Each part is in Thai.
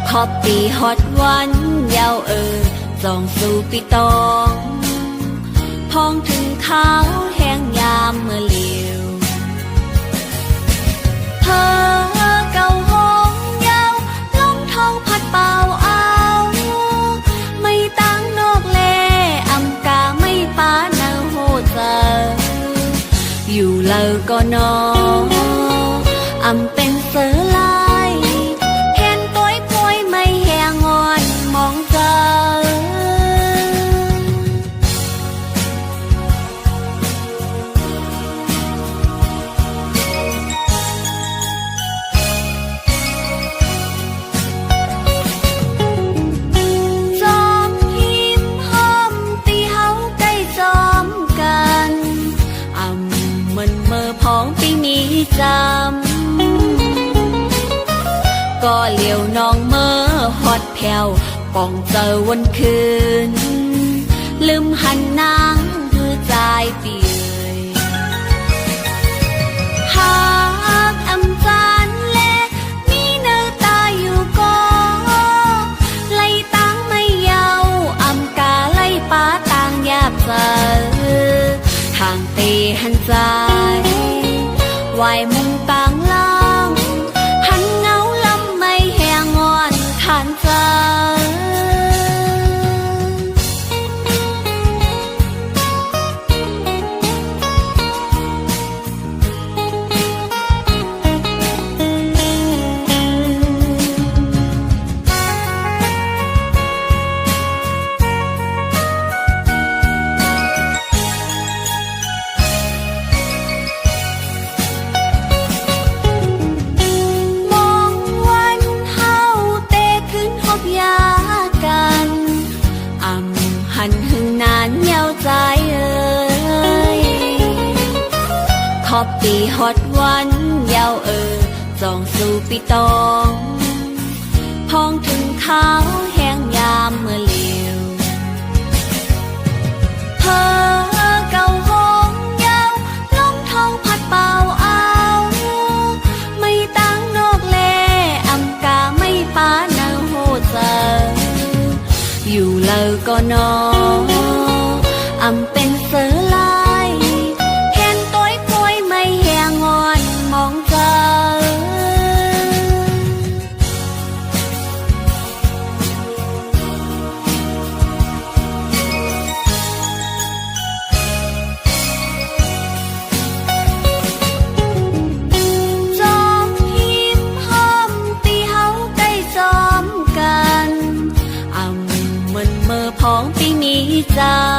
ขอบปีฮอดวันยาวจองสู่ปีตองพองถึงขาวแห้งยามเมื่อเลียวเธอเก่าห้องยาวลมทองพัดเป่าเอาไม่ตั้งนอกแลอำกาไม่ป้าเนาโหเจออยู่เลอก็นออำเป็นเสือลายเห็นตัวป่วยไม่แหงอ่อนมองเจอจอมหิมห้อมตีเฮาใกล้จอมกันอำมันเมื่อพองปีนี้จำก็เลี้ยวน้องเมื่อฮอดแผ่วปองเจอวันคืนลืมหันนางคือใจเปียหากอำจานแลมีเนื้อตาอยู่ก็ไล่ตั้งไม่เยาอำกาไล่ป้าต่างยาบเจอทางเตหันใจวายมุงต่างล่างหันเงาลำไม่แหงอ่อนขานใจหันหึงนานเยาวใจขอบปีฮอดวันยาวจองสู่ปีตองพองถึงขาวแห้งยามเมื่อเลียวเธอเก่าห้องยาวลมทองพัดเป่าเอาไม่ตั้งนอกแล ก็นออำเป็นเสือลายเห็นต้อยป่วยไม่แหงงอนมองเจอพ้องปีนี้จำ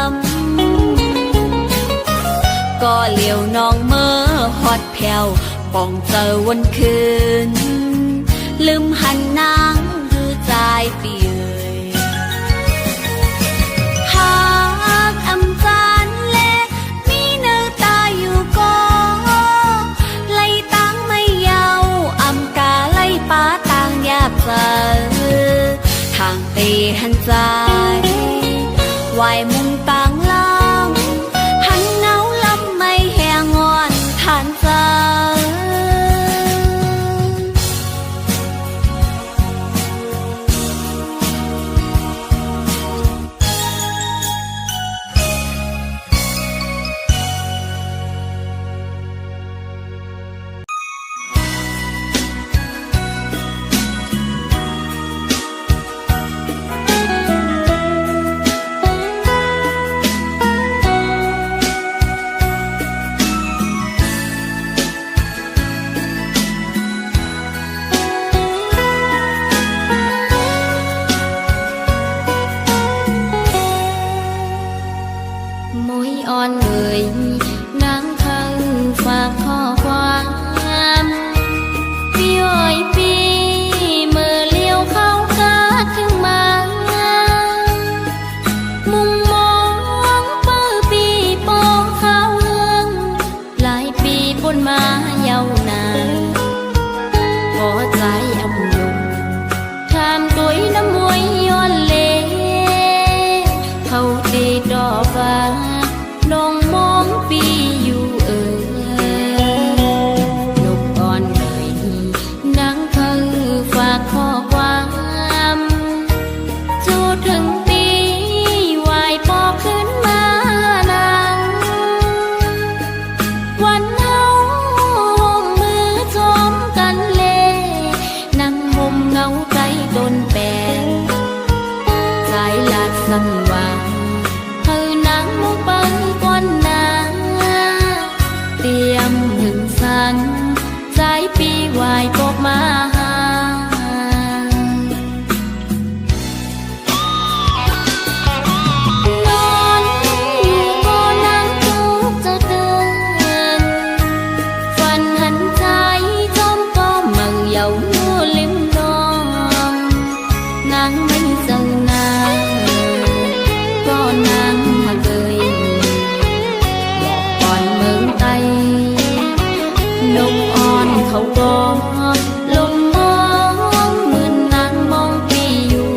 ก็เหลียวน้องเมื่อฮอดแผ่วป้องเจอวันคืนลืมหันนางหรือใจเปียหากอำจานเล่มีเนื้อตาอยู่ก็ไล่ตั้งไม่เยาอำกาไล่ป้าต่างยาบเจอทางตีหันใจวายมุงต่างลำหันเงาลำไม่แหงงอนทานเจออ่อนเลยนางทางฝากข้อความพี่อ้อยปีเมื่อเลี้ยวเข้ากาถึงมามุงมองเปิดปีโปข้าวเฮืองหลายปีปนมาเยาวนานพอใจอำยงทำตัวน้ำมวยย้อนเลเขาตีดอกฟ้าน้องมองปีอยู่นกอ่อนเลยนางเธอฝากข้อความจูถึงปีวายปอกขึ้นมานางวันเฮามือจอมกันเลนั่งห่มเงาใจต้นแปงสายลาดสั่นวางเตรียมถึงสันสายปีวายปกมาหานอนอยู่ก็นั่งทุกจะเตือนฝันหันใจจอมก็มั่งเยาว์ลิมนองนางไม่เจอนาก็นางหักเลยนกอ่อนเขาก็ลงมองเหมือนนางมองปีอยู่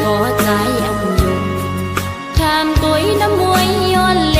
พอใจอำยงทำตัวน้ำมวยย้อนเล